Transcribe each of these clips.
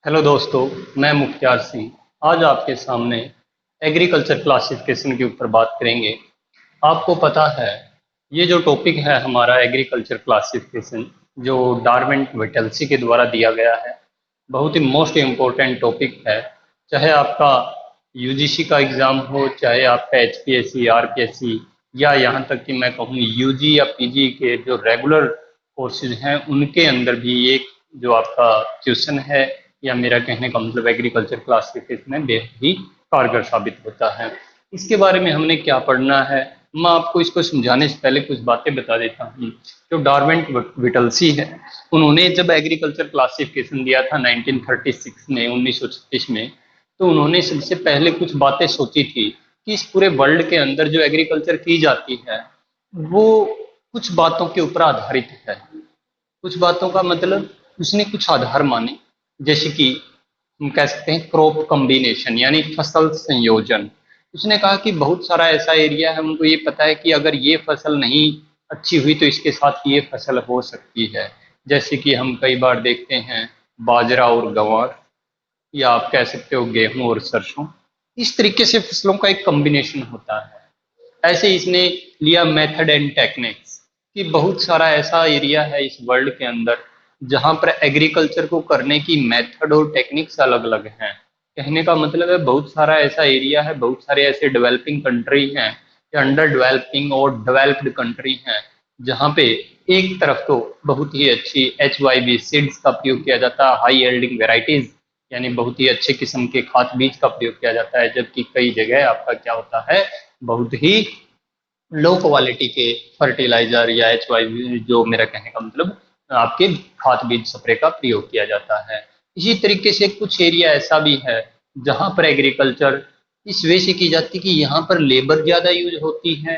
Hello दोस्तों, मैं मुख्तार सिंह आज आपके सामने एग्रीकल्चर क्लासिफिकेशन के ऊपर बात करेंगे। आपको पता है, ये जो टॉपिक है हमारा एग्रीकल्चर क्लासिफिकेशन, जो डार्विन विटल्सी के द्वारा दिया गया है, बहुत ही मोस्ट इम्पोर्टेंट टॉपिक है। चाहे आपका यूजीसी का एग्ज़ाम हो, चाहे आपका एचपीएससी, आरपीएससी, या यहाँ तक कि मैं कहूँ यूजी या पीजी के जो रेगुलर कोर्सेज हैं, उनके अंदर भी एक जो आपका क्वेश्चन है, या मेरा कहने का मतलब एग्रीकल्चर क्लासिफिकेशन में बेहद ही कारगर साबित होता है। इसके बारे में हमने क्या पढ़ना है, मैं आपको इसको समझाने से पहले कुछ बातें बता देता हूँ। जो डार्विन विटल्सी है, उन्होंने जब एग्रीकल्चर क्लासिफिकेशन दिया था 1936 में, 1936 में, तो उन्होंने सबसे पहले कुछ बातें सोची थी कि इस पूरे वर्ल्ड के अंदर जो एग्रीकल्चर की जाती है वो कुछ बातों के ऊपर आधारित है। कुछ बातों का मतलब उसने कुछ आधार माने, जैसे कि हम कह सकते हैं क्रॉप कॉम्बिनेशन यानी फसल संयोजन। उसने कहा कि बहुत सारा ऐसा एरिया है, हमको ये पता है कि अगर ये फसल नहीं अच्छी हुई तो इसके साथ ये फसल हो सकती है। जैसे कि हम कई बार देखते हैं बाजरा और गंवार, या आप कह सकते हो गेहूं और सरसों। इस तरीके से फसलों का एक कॉम्बिनेशन होता है। ऐसे इसने लिया मेथड एंड टेक्निक्स कि बहुत सारा ऐसा एरिया है इस वर्ल्ड के अंदर जहां पर एग्रीकल्चर को करने की मेथड और टेक्निक्स अलग अलग हैं। कहने का मतलब है बहुत सारा ऐसा एरिया है, बहुत सारे ऐसे डेवलपिंग कंट्री हैं या अंडर डेवलपिंग और डेवलप्ड कंट्री हैं जहाँ पे एक तरफ तो बहुत ही अच्छी HYV सीड्स का प्रयोग किया जाता है, हाई यील्डिंग वेराइटीज, यानी बहुत ही अच्छे किस्म के खाद बीज का प्रयोग किया जाता है, जबकि कई जगह आपका क्या होता है, बहुत ही लो क्वालिटी के फर्टिलाइजर या HYV, जो मेरा कहने का मतलब आपके खाद बीज स्प्रे का प्रयोग किया जाता है। इसी तरीके से कुछ एरिया ऐसा भी है जहां पर एग्रीकल्चर इस वे से की जाती है कि यहाँ पर लेबर ज्यादा यूज होती है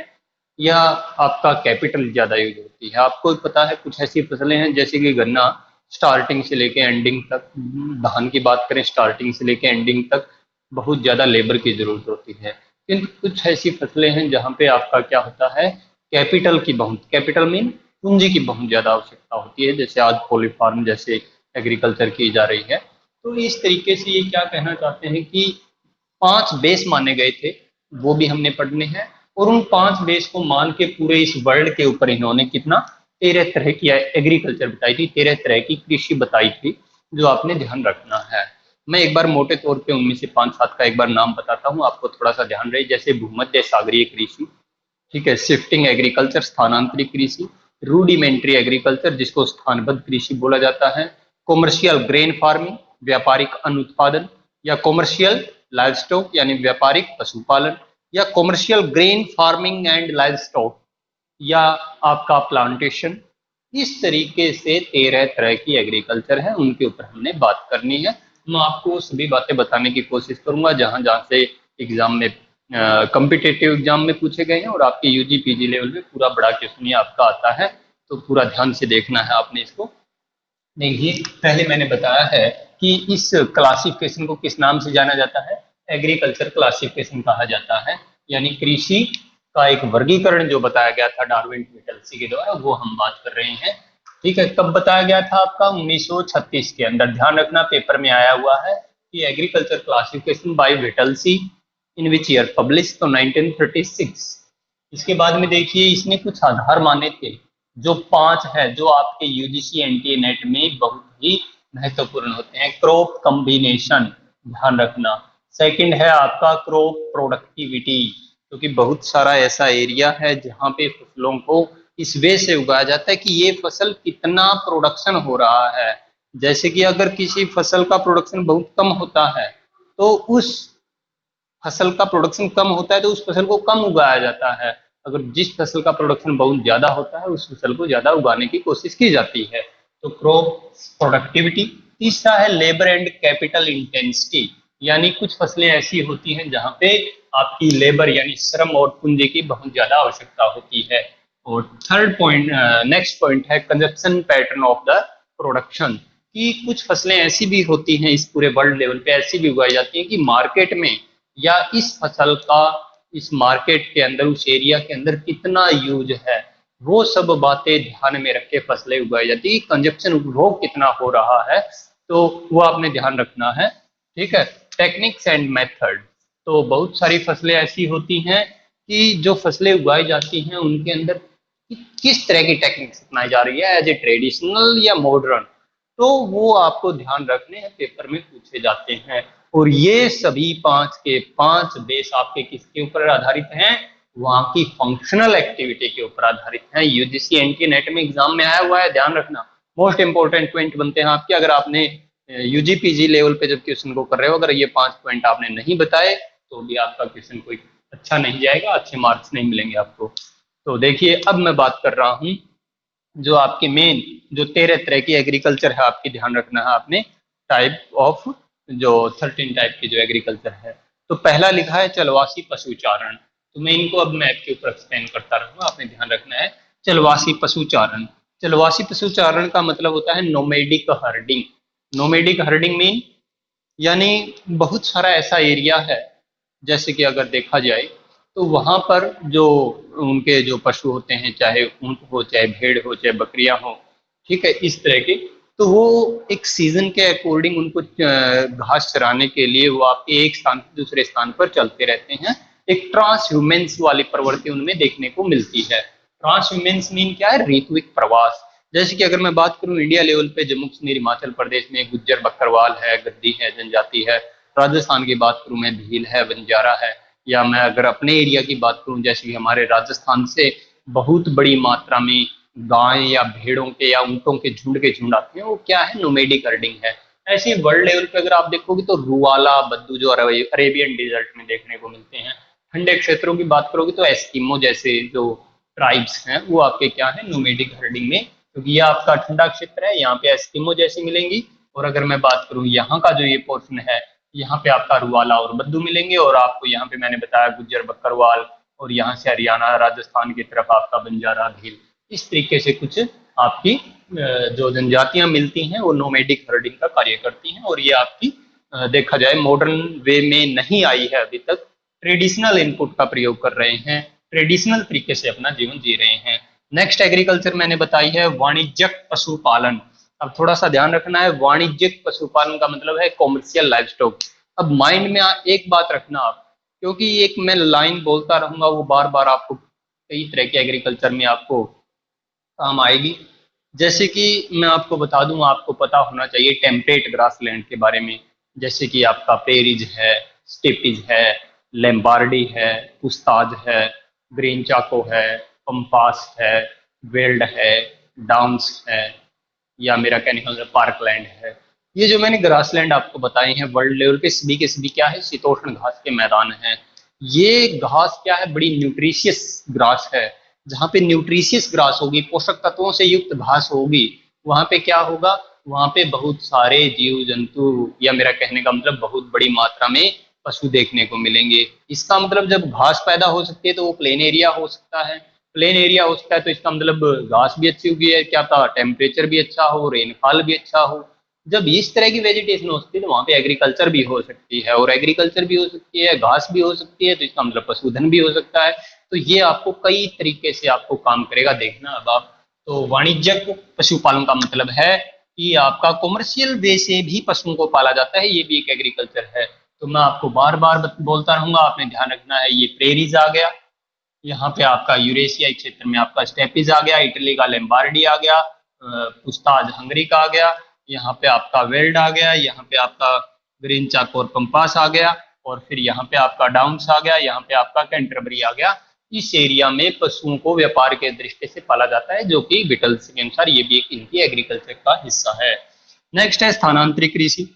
या आपका कैपिटल ज्यादा यूज होती है। आपको पता है कुछ ऐसी फसलें हैं जैसे कि गन्ना, स्टार्टिंग से लेके एंडिंग तक, धान की बात करें स्टार्टिंग से लेके एंडिंग तक बहुत ज्यादा लेबर की जरूरत होती है। किंतु कुछ ऐसी फसलें हैं जहाँ पे आपका क्या होता है, कैपिटल की बहुत, कैपिटल मीन पूंजी की बहुत ज्यादा आवश्यकता होती है, जैसे आज पोली फार्म जैसे एग्रीकल्चर की जा रही है। तो इस तरीके से ये क्या कहना चाहते हैं कि 5 बेस माने गए थे, वो भी हमने पढ़ने हैं। और उन 5 बेस को मान के पूरे इस वर्ल्ड के ऊपर इन्होंने कितना 13 तरह की एग्रीकल्चर बताई थी, 13 तरह की कृषि बताई थी, जो आपने ध्यान रखना है। मैं एक बार मोटे तौर पे उनमें से 5-7 का एक बार नाम बताता हूँ, आपको थोड़ा सा ध्यान रहे। जैसे भूमध्य सागरीय कृषि, ठीक है, शिफ्टिंग एग्रीकल्चर स्थानांतरित कृषि, रूडिमेंट्री एग्रीकल्चर जिसको स्थानबद्ध कृषि बोला जाता है, कॉमर्शियल ग्रेन फार्मिंग व्यापारिक अन्न उत्पादन, या कॉमर्शियल लाइव स्टॉक यानी व्यापारिक पशुपालन, या commercial grain farming and live stock, या आपका प्लांटेशन। इस तरीके से 13 तरह की एग्रीकल्चर है, उनके ऊपर हमने बात करनी है। मैं आपको सभी बातें बताने की कोशिश करूंगा जहां जहां से एग्जाम में कम्पिटेटिव एग्जाम में पूछे गए हैं और आपके यूजी पीजी लेवल में पूरा बड़ा क्वेश्चन ये आपका आता है। तो पूरा ध्यान से देखना है आपने इसको। देखिए, पहले मैंने बताया है कि इस क्लासिफिकेशन को किस नाम से जाना जाता है, एग्रीकल्चर क्लासिफिकेशन कहा जाता है, यानी कृषि का एक वर्गीकरण जो बताया गया था डार्विन विटल्सी के द्वारा, वो हम बात कर रहे हैं। ठीक है, कब बताया गया था आपका 1936 के अंदर। ध्यान रखना, पेपर में आया हुआ है कि agriculture classification by Whittlesey in which year publish, तो 1936। इसके बाद में देखिए इसने कुछ आधार माने थे, जो 5 है, जो आपके यूजीसी एनटीए नेट में बहुत ही महत्वपूर्ण होते हैं। क्रॉप कॉम्बिनेशन, ध्यान रखना। सेकंड है आपका क्रॉप प्रोडक्टिविटी, क्योंकि बहुत सारा ऐसा एरिया है जहाँ पे फसलों को इस वे से उगाया जाता है कि ये फसल कितना प्रोडक्शन हो रहा है। जैसे कि अगर किसी फसल का प्रोडक्शन बहुत कम होता है तो उस फसल का प्रोडक्शन कम होता है तो उस फसल को कम उगाया जाता है। अगर जिस फसल का प्रोडक्शन बहुत ज्यादा होता है उस फसल को ज्यादा उगाने की कोशिश की जाती है। तो क्रॉप प्रोडक्टिविटी। तीसरा है लेबर एंड कैपिटल इंटेंसिटी, यानी कुछ फसलें ऐसी होती हैं जहां पे आपकी लेबर यानी श्रम और पूंजी की बहुत ज्यादा आवश्यकता होती है। और थर्ड पॉइंट, नेक्स्ट पॉइंट है consumption pattern of the production, कि कुछ फसलें ऐसी भी होती हैं इस पूरे वर्ल्ड लेवल पे ऐसी भी उगाई जाती हैं कि मार्केट में या इस फसल का इस मार्केट के अंदर उस एरिया के अंदर कितना यूज है, वो सब बातें ध्यान में रख के फसलें उगाई जाती है। कंजप्शन उपभोग कितना हो रहा है तो वो आपने ध्यान रखना है। ठीक है। टेक्निक्स एंड मेथड, तो बहुत सारी फसलें ऐसी होती हैं कि जो फसलें उगाई जाती हैं उनके अंदर किस तरह की टेक्निक्स अपनाई जा रही है, एज ए ट्रेडिशनल या मॉडर्न, तो वो आपको ध्यान रखने हैं, पेपर में पूछे जाते हैं। और ये सभी पांच के पांच बेस आपके किसके ऊपर आधारित हैं, वहां की फंक्शनल एक्टिविटी के ऊपर आधारित हैं। यूजीसी एनटी नेट में एग्जाम में आया हुआ है, ध्यान रखना। मोस्ट इंपोर्टेंट पॉइंट बनते हैं आपके, अगर आपने यूजी पीजी लेवल पे जब क्वेश्चन को कर रहे हो, अगर ये 5 पॉइंट आपने नहीं बताए तो भी आपका क्वेश्चन कोई अच्छा नहीं जाएगा, अच्छे मार्क्स नहीं मिलेंगे आपको। तो देखिए, अब मैं बात कर रहा हूँ जो आपके मेन जो 13 तरह की एग्रीकल्चर है, आपकी ध्यान रखना है आपने, टाइप ऑफ जो 13 टाइप की जो एग्रीकल्चर है। तो पहला लिखा है चलवासी पशुचारण, तो मैं इनको अब मैप के ऊपर एक्सप्लेन करता रहूंगा, आपने ध्यान रखना है। चलवासी पशुचारण, चलवासी पशुचारण का मतलब होता है nomadic herding. Nomadic herding mean यानी बहुत सारा ऐसा एरिया है, जैसे कि अगर देखा जाए तो वहां पर जो उनके जो पशु होते हैं, चाहे ऊंट हो, चाहे भेड़ हो, चाहे बकरियां हो, ठीक है, इस तरह के, तो वो एक सीजन के अकॉर्डिंग उनको घास चराने के लिए वो आपके एक स्थान से दूसरे स्थान पर चलते रहते हैं। एक ट्रांस ह्यूमेंस वाली प्रवृत्ति उनमें देखने को मिलती है। ट्रांस ह्यूमेंस मीन क्या है, ऋत्विक प्रवास। जैसे कि अगर मैं बात करूं इंडिया लेवल पे, जम्मू कश्मीर हिमाचल प्रदेश में गुज्जर बकरवाल है, गद्दी है, जनजाति है। राजस्थान की बात करूं मैं, भील है, बंजारा है। या मैं अगर अपने एरिया की बात करूं, जैसे कि हमारे राजस्थान से बहुत बड़ी मात्रा में गाय या भेड़ों के या ऊंटों के झुंड आते हैं, वो क्या है, नोमेडिक हर्डिंग है। ऐसे वर्ल्ड लेवल पे अगर आप देखोगे तो रुवाला बद्दू जो अरेबियन डिजर्ट में देखने को मिलते हैं। ठंडे क्षेत्रों की बात करोगे तो एस्किमो जैसे जो ट्राइब्स हैं वो आपके क्या है, नोमेडिक हर्डिंग में, क्योंकि ये आपका ठंडा क्षेत्र है, यहाँ पे एस्किमो जैसी मिलेंगी। और अगर मैं बात करूँ यहाँ का जो ये पोर्शन है, यहाँ पे आपका रुवाला और बद्दू मिलेंगे, और आपको यहाँ पे मैंने बताया गुज्जर बकरवाल, और यहाँ से हरियाणा राजस्थान की तरफ आपका बंजारा भील। इस तरीके से कुछ आपकी जो जनजातियां मिलती हैं वो नोमेडिक हर्डिंग का कार्य करती हैं। और ये आपकी देखा जाए मॉडर्न वे में नहीं आई है अभी तक, ट्रेडिशनल इनपुट का प्रयोग कर रहे हैं, ट्रेडिशनल तरीके से अपना जीवन जी रहे हैं। नेक्स्ट एग्रीकल्चर मैंने बताई है वाणिज्यिक पशुपालन। अब थोड़ा सा ध्यान रखना है, वाणिज्यिक पशुपालन का मतलब है कॉमर्शियल लाइव स्टॉक। अब माइंड में एक बात रखना आप, क्योंकि एक मैं लाइन बोलता रहूंगा, वो बार बार आपको कई तरह के एग्रीकल्चर में आपको काम आएगी। जैसे कि मैं आपको बता दूं, आपको पता होना चाहिए टेम्परेट ग्रासलैंड के बारे में, जैसे कि आपका पेरिज है, स्टेपिज है, लैम्बार्डी है, पुस्ताज है, ग्रीन चाको है, पंपास है, वेल्ड है, डाउन्स है, या मेरा कहने का मतलब पार्कलैंड है। ये जो मैंने ग्रासलैंड आपको बताए हैं वर्ल्ड लेवल पे, सभी के सभी क्या है, शीतोष्ण घास के मैदान हैं। ये घास क्या है, बड़ी न्यूट्रिशियस ग्रास है। जहाँ पे न्यूट्रिशियस ग्रास होगी, पोषक तत्वों से युक्त घास होगी, वहां पे क्या होगा, वहां पे बहुत सारे जीव जंतु, या मेरा कहने का मतलब बहुत बड़ी मात्रा में पशु देखने को मिलेंगे। इसका मतलब जब घास पैदा हो सकती है तो वो प्लेन एरिया हो सकता है। प्लेन एरिया हो सकता है तो इसका मतलब घास भी अच्छी उगी है, क्या था, टेम्परेचर भी अच्छा हो, रेनफॉल भी अच्छा हो। जब इस तरह की वेजिटेशन हो सकती है तो वहां पे एग्रीकल्चर भी हो सकती है, और एग्रीकल्चर भी हो सकती है, घास भी हो सकती है, तो इसका मतलब पशुधन भी हो सकता है। तो ये आपको कई तरीके से आपको काम करेगा, देखना अब आप। तो वाणिज्यिक पशुपालन का मतलब है कि आपका कॉमर्शियल वे से भी पशुओं को पाला जाता है, ये भी एक एग्रीकल्चर है। तो मैं आपको बार बार बोलता रहूंगा, आपने ध्यान रखना है। ये प्रेरीज आ गया, यहाँ पे आपका यूरेशियाई क्षेत्र में आपका स्टेपिज आ गया, इटली का लेम्बार्डी आ गया, पुस्ताज हंगरी का आ गया, यहाँ पे आपका वेल्ड आ गया, यहाँ पे आपका ग्रीन चाकोर पंपास आ गया, और फिर यहाँ पे आपका डाउन्स आ गया, यहाँ पे आपका कैंटरबरी आ गया। इस एरिया में पशुओं को व्यापार के दृष्टि से पाला जाता है, जो कि विटल्स के अनुसार ये भी एक इनकी एग्रीकल्चर का हिस्सा है। नेक्स्ट है स्थानांतरित कृषि।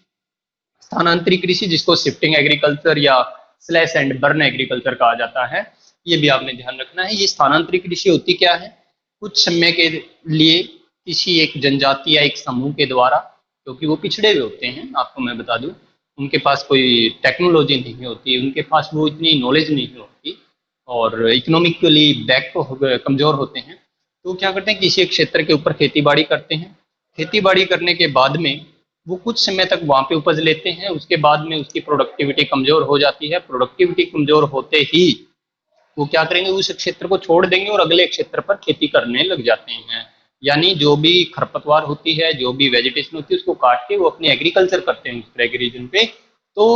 स्थानांतरित कृषि, जिसको शिफ्टिंग एग्रीकल्चर या स्लैश एंड बर्न एग्रीकल्चर कहा जाता है, ये भी आपने ध्यान रखना है। ये स्थानांतरित कृषि होती क्या है, कुछ समय के लिए किसी एक जनजाति या एक समूह के द्वारा, क्योंकि वो पिछड़े हुए होते हैं, आपको मैं बता दूं, उनके पास कोई टेक्नोलॉजी नहीं होती, उनके पास वो इतनी नॉलेज नहीं होती, और इकोनॉमिकली बैक कमजोर होते हैं। तो क्या करते हैं, किसी एक क्षेत्र के ऊपर खेती बाड़ी करते हैं। खेती बाड़ी करने के बाद में वो कुछ समय तक वहां पे उपज लेते हैं, उसके बाद में उसकी प्रोडक्टिविटी कमजोर हो जाती है। प्रोडक्टिविटी कमजोर होते ही वो क्या करेंगे, उस क्षेत्र को छोड़ देंगे और अगले क्षेत्र पर खेती करने लग जाते हैं। यानी जो भी खरपतवार होती है, जो भी वेजिटेशन होती है, उसको काट के वो अपनी एग्रीकल्चर करते हैं उस तरह के रीजन पे। तो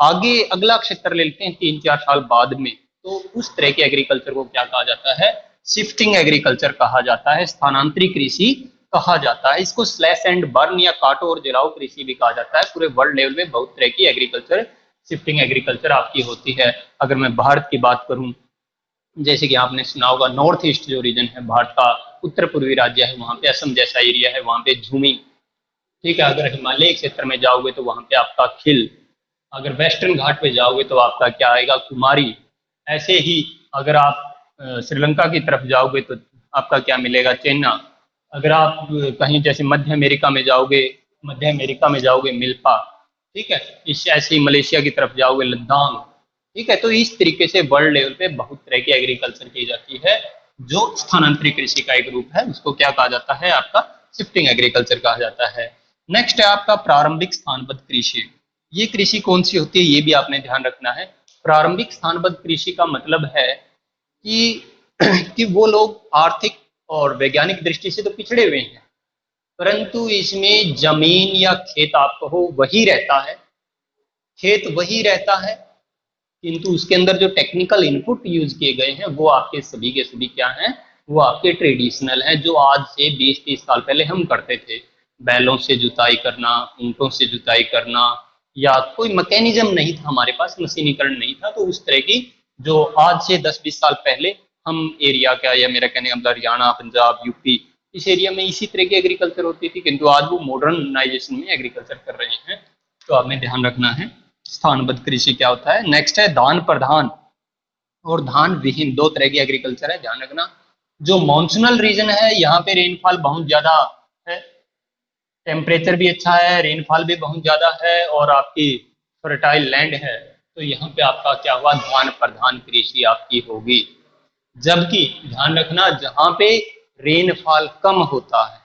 आगे अगला क्षेत्र ले लेते हैं 3-4 साल बाद में, तो उस तरह के एग्रीकल्चर को क्या कहा जाता है? शिफ्टिंग एग्रीकल्चर कहा जाता है, स्थानांतरित कृषि कहा जाता है। इसको स्लैश एंड बर्न या काटो और जलाओ कृषि भी कहा जाता है। पूरे वर्ल्ड लेवल में बहुत तरह की एग्रीकल्चर, शिफ्टिंग एग्रीकल्चर आपकी होती है। अगर मैं भारत की बात करूं, जैसे कि आपने सुना होगा नॉर्थ ईस्ट जो रीजन है भारत का, उत्तर पूर्वी राज्य है, वहां पे असम जैसा एरिया है, वहां पे झूमी, ठीक है। अगर हिमालय क्षेत्र में जाओगे तो वहां पे आपका खिल, अगर वेस्टर्न घाट पे जाओगे तो आपका क्या आएगा? कुमारी। ऐसे ही अगर आप श्रीलंका की तरफ जाओगे तो आपका क्या मिलेगा? चेन्ना। अगर आप कहीं जैसे मध्य अमेरिका में जाओगे मिल्पा, ठीक है। इस ऐसे ही मलेशिया की तरफ जाओगे लद्दाख, ठीक है। तो इस तरीके से वर्ल्ड लेवल पे बहुत तरह की एग्रीकल्चर की जाती है। जो स्थानांतरित कृषि का एक रूप है उसको क्या कहा जाता है? आपका शिफ्टिंग एग्रीकल्चर कहा जाता है। नेक्स्ट है आपका प्रारंभिक स्थानबद्ध कृषि। ये कृषि कौन सी होती है ये भी आपने ध्यान रखना है। प्रारंभिक स्थानबद्ध कृषि का मतलब है कि कि वो लोग आर्थिक और वैज्ञानिक दृष्टि से तो पिछड़े हुए हैं, परंतु इसमें जमीन या खेत आपको हो वही रहता है, खेत वही रहता है, किंतु उसके अंदर जो टेक्निकल इनपुट यूज किए गए हैं वो आपके सभी के सभी क्या हैं? वो आपके ट्रेडिशनल हैं, जो आज से 20-30 साल पहले हम करते थे। बैलों से जुताई करना, ऊंटों से जुताई करना, या कोई मैकेनिज्म नहीं था हमारे पास, मशीनीकरण नहीं था, तो उस तरह की जो आज से 10-20 साल पहले हम एरिया का, या मेरा कहने का मतलब हरियाणा, पंजाब, यूपी, इस एरिया में इसी तरह की एग्रीकल्चर होती थी, किंतु आज वो मॉडर्नाइजेशन में एग्रीकल्चर कर रहे हैं। तो आपने ध्यान रखना है स्थानबद्ध कृषि क्या होता है। नेक्स्ट है धान प्रधान और धान विहीन, दो तरह की एग्रीकल्चर है, ध्यान रखना। जो मॉनसूनल रीजन है यहाँ पे रेनफॉल बहुत ज्यादा है, टेम्परेचर भी अच्छा है, रेनफॉल भी बहुत ज्यादा है, और आपकी फर्टाइल लैंड है, तो यहाँ पे आपका क्या हुआ? धान प्रधान कृषि आपकी होगी। जबकि ध्यान रखना जहाँ पे रेनफॉल कम होता है,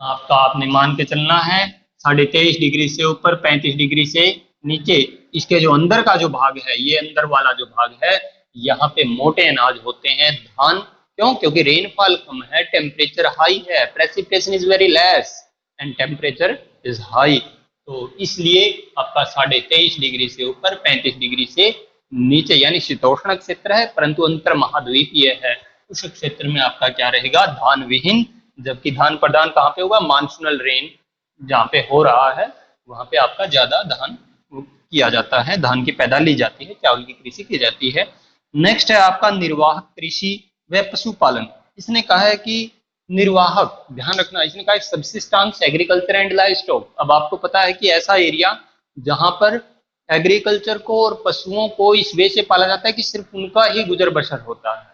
आपका आपने मान के चलना है 23.5 डिग्री से ऊपर, 35 डिग्री से नीचे, इसके जो अंदर का जो भाग है, ये अंदर वाला जो भाग है, यहाँ पे मोटे अनाज होते हैं, धान। क्यों? क्योंकि रेनफॉल कम है, टेम्परेचर हाई है, precipitation is very less and temperature is high, तो इसलिए आपका 23.5 डिग्री से ऊपर, 35 डिग्री से नीचे, यानी शीतोष्ण क्षेत्र है परंतु अंतर महाद्वीपीय है, उस क्षेत्र में आपका क्या रहेगा? धान विहीन। जबकि धान प्रधान कहाँ पे होगा? मानसूनल रेन जहाँ पे हो रहा है वहां पे आपका ज्यादा धान किया जाता है, धान की पैदा ली जाती है, चावल की कृषि की जाती है। नेक्स्ट है आपका निर्वाहक कृषि व पशुपालन। इसने कहा है कि निर्वाहक, ध्यान रखना, इसने कहा subsistence agriculture and live stock. अब आपको पता है कि ऐसा एरिया जहां पर एग्रीकल्चर को और पशुओं को इस वे से पाला जाता है कि सिर्फ उनका ही गुजर बसर होता है,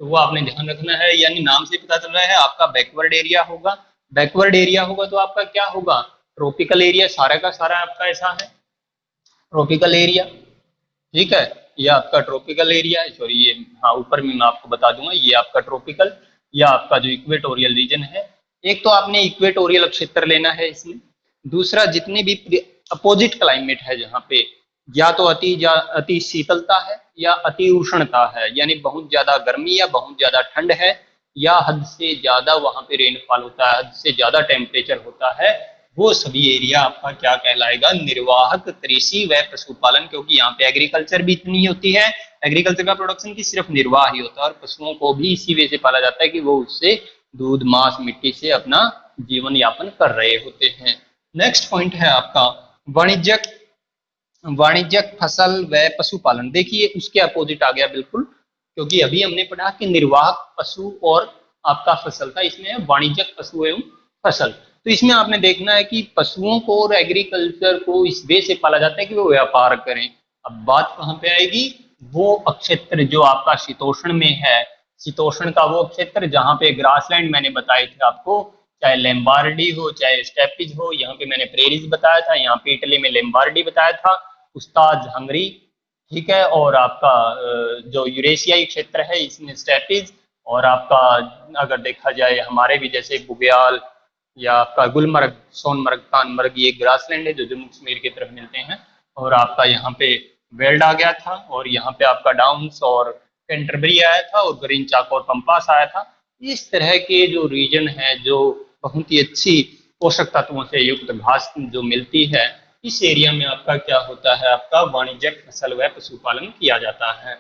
तो वो आपने ध्यान रखना है। यानी नाम से पता चल रहा है आपका बैकवर्ड एरिया होगा। बैकवर्ड एरिया होगा तो आपका क्या होगा? ट्रॉपिकल एरिया, सारा का सारा आपका ऐसा है ट्रॉपिकल एरिया, ठीक है। ये आपका ट्रॉपिकल एरिया है, सॉरी ये, हाँ ऊपर में मैं आपको बता दूंगा, ये आपका ट्रॉपिकल या आपका जो इक्वेटोरियल रीजन है। एक तो आपने इक्वेटोरियल क्षेत्र लेना है इसमें। दूसरा, जितने भी अपोजिट क्लाइमेट है जहाँ पे या तो अति शीतलता है या अति उष्णता है, यानी बहुत ज्यादा गर्मी या बहुत ज्यादा ठंड है, या हद से ज्यादा वहां पे रेनफॉल होता है, हद से ज्यादा टेम्परेचर होता है, वो सभी एरिया आपका क्या कहलाएगा? निर्वाहक कृषि व पशुपालन। क्योंकि यहाँ पे एग्रीकल्चर भी इतनी ही होती है, एग्रीकल्चर का प्रोडक्शन की सिर्फ निर्वाह ही होता है, और पशुओं को भी इसी वजह से पाला जाता है कि वो उससे दूध, मांस, मिट्टी से अपना जीवन यापन कर रहे होते हैं। नेक्स्ट पॉइंट है आपका वाणिज्यिक वाणिज्यिक फसल व पशुपालन। देखिए उसके अपोजिट आ गया बिल्कुल, क्योंकि अभी हमने पढ़ा कि निर्वाहक पशु और आपका फसल था, इसमें वाणिज्यिक पशु एवं फसल। तो इसमें आपने देखना है कि पशुओं को और एग्रीकल्चर को इस वे से पाला जाता है कि वो व्यापार करें। अब बात कहाँ पे आएगी? वो क्षेत्र जो आपका शीतोष्ण में है, शीतोष्ण का वो क्षेत्र जहाँ पे ग्रासलैंड मैंने बताए थे आपको, चाहे लेम्बार्डी हो चाहे स्टेपिज हो, यहाँ पे मैंने प्रेरीज बताया था, यहाँ पे इटली में लेम्बार्डी बताया था, उस्ताद हंगरी, ठीक है। और आपका जो यूरेशियाई क्षेत्र है इसमें स्टेपिज, और आपका अगर देखा जाए हमारे भी जैसे बुग्याल या आपका गुलमर्ग, सोनमर्ग, कानमर्ग, ये ग्रासलैंड है जो जम्मू कश्मीर की तरफ मिलते हैं। और आपका यहाँ पे वेल्ड आ गया था, और यहाँ पे आपका डाउन्स और कैंटरबरी आया था, और ग्रीन चाक और पंपास आया था। इस तरह के जो रीजन है, जो बहुत ही अच्छी पोषक तत्वों से युक्त घास जो मिलती है, इस एरिया में आपका क्या होता है, आपका वाणिज्यिक फसल व पशुपालन किया जाता है।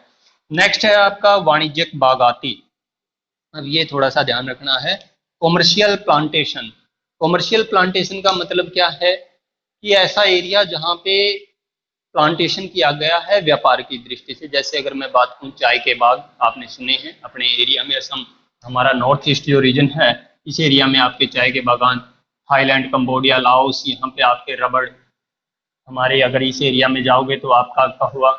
नेक्स्ट है आपका वाणिज्यिक बागाती। अब ये थोड़ा सा ध्यान रखना है। Commercial plantation. कॉमर्शियल प्लांटेशन का मतलब क्या है कि ऐसा एरिया जहाँ पे प्लांटेशन किया गया है व्यापार की दृष्टि से। जैसे अगर मैं बात करूँ, चाय के बाग आपने सुने हैं अपने एरिया में, असम हमारा नॉर्थ ईस्ट जो रीजन है, इस एरिया में आपके चाय के बागान, थाईलैंड, कंबोडिया, लाओस, यहाँ पे आपके रबड़, हमारे अगर इस एरिया में जाओगे तो आपका कहवा।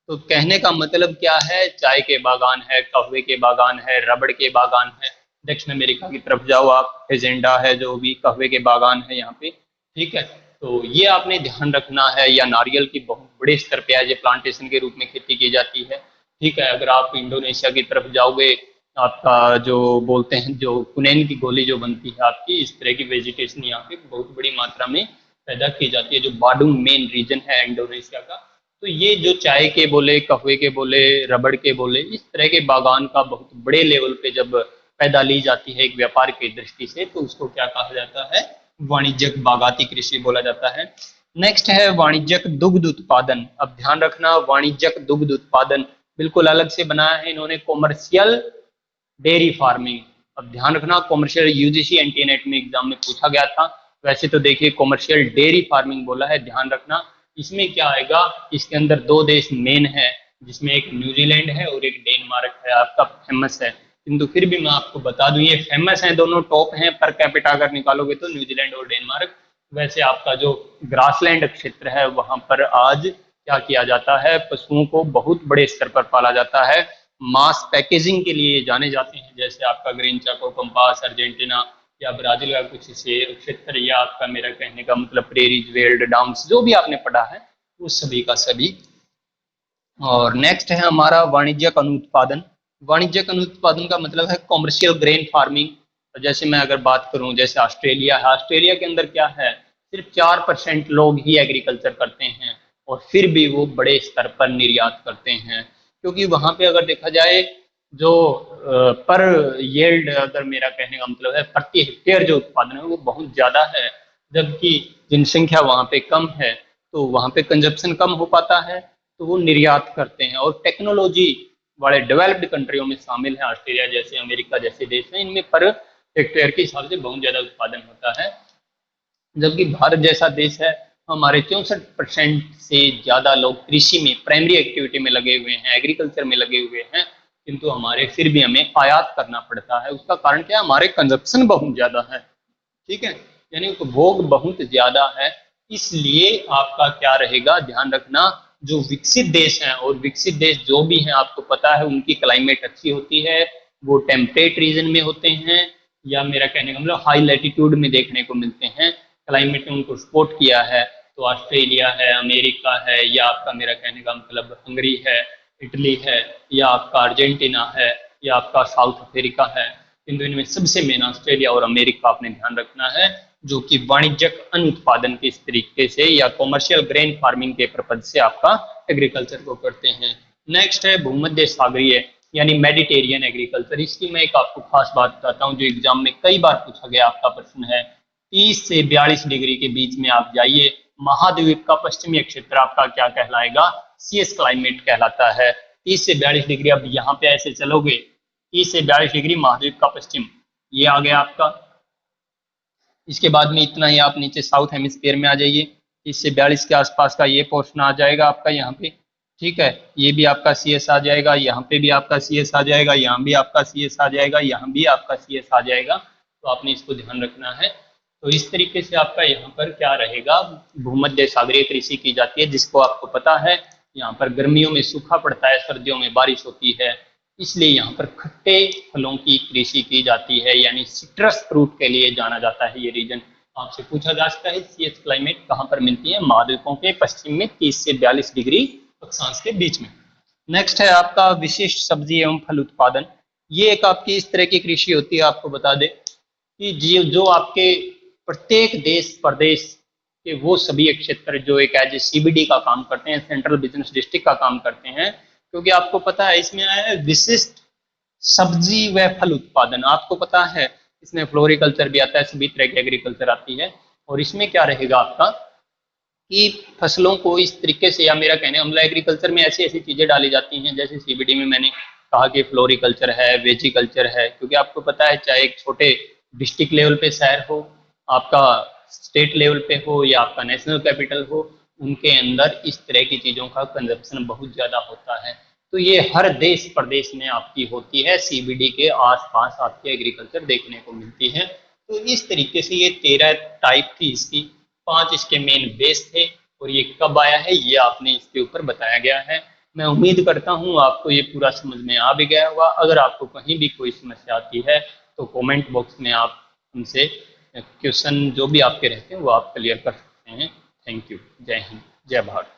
तो कहने का मतलब क्या है, चाय के बागान है, कहवे के बागान है, रबड़ के बागान है। दक्षिण अमेरिका की तरफ जाओ आप, एजेंडा है, जो भी कहवे के बागान है यहाँ पे, ठीक है। तो ये आपने ध्यान रखना है। या नारियल की बहुत बड़े स्तर पे एज ए प्लांटेशन के रूप में खेती की जाती है, ठीक है। अगर आप इंडोनेशिया की तरफ जाओगे, आपका जो बोलते हैं, जो कुनैन की गोली जो बनती है आपकी, इस तरह की वेजिटेशन यहाँ पे बहुत बड़ी मात्रा में पैदा की जाती है, जो बाडुंग मेन रीजन है इंडोनेशिया का। तो ये जो चाय के बोले, कहवे के बोले, रबड़ के बोले, इस तरह के बागान का बहुत बड़े लेवल पे जब पैदा ली जाती है एक व्यापार की दृष्टि से, तो उसको क्या कहा जाता है, वाणिज्यिक बागाती कृषि बोला जाता है। नेक्स्ट है वाणिज्यिक दुग्ध उत्पादन। अब ध्यान रखना, वाणिज्यिक दुग्ध उत्पादन बिल्कुल अलग से बनाया है इन्होंने, कॉमर्शियल डेयरी फार्मिंग। अब ध्यान रखना, कॉमर्शियल यूजीसी एनटीए नेट में एग्जाम में पूछा गया था। वैसे तो देखिए कॉमर्शियल डेयरी फार्मिंग बोला है, ध्यान रखना। इसमें क्या आएगा, इसके अंदर दो देश मेन है, जिसमें एक न्यूजीलैंड है और एक डेनमार्क है आपका फेमस है। किंतु फिर भी मैं आपको बता दूं, ये फेमस है, दोनों टॉप हैं पर कैपिटा अगर निकालोगे तो न्यूजीलैंड और डेनमार्क। वैसे आपका जो ग्रासलैंड क्षेत्र है वहां पर आज क्या किया जाता है, पशुओं को बहुत बड़े स्तर पर पाला जाता है। मास पैकेजिंग के लिए जाने जाते हैं, जैसे आपका ग्रीन चाको, कंपास, अर्जेंटीना या ब्राजील का कुछ क्षेत्र, या आपका, मेरा कहने का मतलब प्रेरीज, वेल्ड, डाउन्स, जो भी आपने पढ़ा है वो सभी का सभी। और नेक्स्ट है हमारा वाणिज्यिक अनुत्पादन। वाणिज्यिक अनुत्पादन का मतलब है कॉमर्शियल ग्रेन फार्मिंग। जैसे मैं अगर बात करूं, जैसे ऑस्ट्रेलिया है, ऑस्ट्रेलिया के अंदर क्या है, सिर्फ 4% लोग ही एग्रीकल्चर करते हैं, और फिर भी वो बड़े स्तर पर निर्यात करते हैं। क्योंकि वहां पे अगर देखा जाए, जो पर येल्ड, अगर मेरा कहने का मतलब है प्रति हेक्टेयर जो उत्पादन है वो बहुत ज्यादा है, जबकि जनसंख्या वहां पे कम है, तो वहां पे कंजप्शन कम हो पाता है, तो वो निर्यात करते हैं। और टेक्नोलॉजी वाले डेवलप्ड कंट्रियों में शामिल है, ऑस्ट्रेलिया जैसे, अमेरिका जैसे देश हैं, इनमें पर हेक्टेयर के हिसाब से बहुत ज्यादा उत्पादन होता है। जबकि भारत जैसा देश है, हमारे 64% से ज्यादा लोग कृषि में, प्राइमरी एक्टिविटी में लगे हुए हैं, एग्रीकल्चर में लगे हुए हैं, किंतु हमारे फिर भी हमें आयात करना पड़ता है। उसका कारण क्या है, हमारे कंजप्शन बहुत ज्यादा है, ठीक है, यानी उपभोग बहुत ज्यादा है। इसलिए आपका क्या रहेगा, ध्यान रखना, जो विकसित देश हैं, और विकसित देश जो भी हैं आपको पता है उनकी क्लाइमेट अच्छी होती है, वो टेम्परेट रीजन में होते हैं, या मेरा कहने का मतलब हाई लैटिट्यूड में देखने को मिलते हैं। क्लाइमेट ने उनको सपोर्ट किया है, तो ऑस्ट्रेलिया है, अमेरिका है, या आपका, मेरा कहने का मतलब हंगरी है, इटली है, या आपका अर्जेंटीना है, या आपका साउथ अफ्रीका है। किंतु इनमें सबसे मेन ऑस्ट्रेलिया और अमेरिका आपने ध्यान रखना है, जो कि वाणिज्यिक अनुत्पादन के इस तरीके से या कॉमर्शियल ग्रेन फार्मिंग के पर्पज से आपका एग्रीकल्चर को करते हैं। नेक्स्ट है भूमध्य सागरीय यानी मेडिटेरियन एग्रीकल्चर। इसकी मैं एक आपको खास बात बताता हूँ, जो एग्जाम में कई बार पूछा गया आपका प्रश्न है। 30 से 42 डिग्री के बीच में आप जाइए, महाद्वीप का पश्चिमी क्षेत्र आपका क्या कहलाएगा, सीएस क्लाइमेट कहलाता है। 30 से 42 डिग्री, अब यहाँ पे ऐसे चलोगे, 30 से 42 डिग्री महाद्वीप का पश्चिम, ये आ गया आपका। इसके बाद में इतना ही आप नीचे साउथ हेमिस्फीयर में आ जाइए, 30 से 42 के आसपास का ये पोर्शन आ जाएगा आपका यहाँ पे, ठीक है। ये भी आपका सीएस आ जाएगा, यहाँ पे भी आपका सीएस आ जाएगा, यहाँ भी आपका सीएस आ जाएगा, यहाँ भी आपका सीएस आ जाएगा। तो आपने इसको ध्यान रखना है। तो इस तरीके से आपका यहाँ पर क्या रहेगा, भूमध्य सागरीय कृषि की जाती है, जिसको आपको पता है यहाँ पर गर्मियों में सूखा पड़ता है, सर्दियों में बारिश होती है, इसलिए यहाँ पर खट्टे फलों की कृषि की जाती है, यानी सिट्रस फ्रूट के लिए जाना जाता है ये रीजन। आपसे पूछा जा सकता है सीएस क्लाइमेट कहाँ पर मिलती है, महाद्वीपों के पश्चिम में 30 से 42 डिग्री अक्षांश के बीच में। नेक्स्ट है आपका विशिष्ट सब्जी एवं फल उत्पादन। ये एक आपकी इस तरह की कृषि होती है, आपको बता दे कि जो आपके प्रत्येक देश प्रदेश के वो सभी क्षेत्र जो एक एज ए सीबीडी का काम करते हैं, सेंट्रल बिजनेस डिस्ट्रिक्ट का काम करते हैं, क्योंकि आपको पता है इसमें आया है विशिष्ट सब्जी व फल उत्पादन, आपको पता है इसमें फ्लोरिकल्चर भी आता है, सभी तरह की एग्रीकल्चर आती है। और इसमें क्या रहेगा आपका कि फसलों को इस तरीके से, या मेरा कहने मतलब एग्रीकल्चर में ऐसी ऐसी चीजें डाली जाती हैं, जैसे सीबीडी में मैंने कहा कि फ्लोरिकल्चर है, वेजिकल्चर है, क्योंकि आपको पता है चाहे एक छोटे डिस्ट्रिक्ट लेवल पे शहर हो, आपका स्टेट लेवल पे हो या आपका नेशनल कैपिटल हो, उनके अंदर इस तरह की चीजों का कंजप्शन बहुत ज्यादा होता है। तो ये हर देश प्रदेश में आपकी होती है, सीबीडी के आसपास आपकी एग्रीकल्चर देखने को मिलती है। तो इस तरीके से ये 13 टाइप थी इसकी, 5 इसके मेन बेस थे, और ये कब आया है ये आपने इसके ऊपर बताया गया है। मैं उम्मीद करता हूँ आपको ये पूरा समझ में आ भी गया होगा। अगर आपको कहीं भी कोई समस्या आती है तो कमेंट बॉक्स में आप हमसे क्वेश्चन जो भी आपके रहते हैं वो आप क्लियर कर सकते हैं। Thank you. जय हिंद, जय भारत।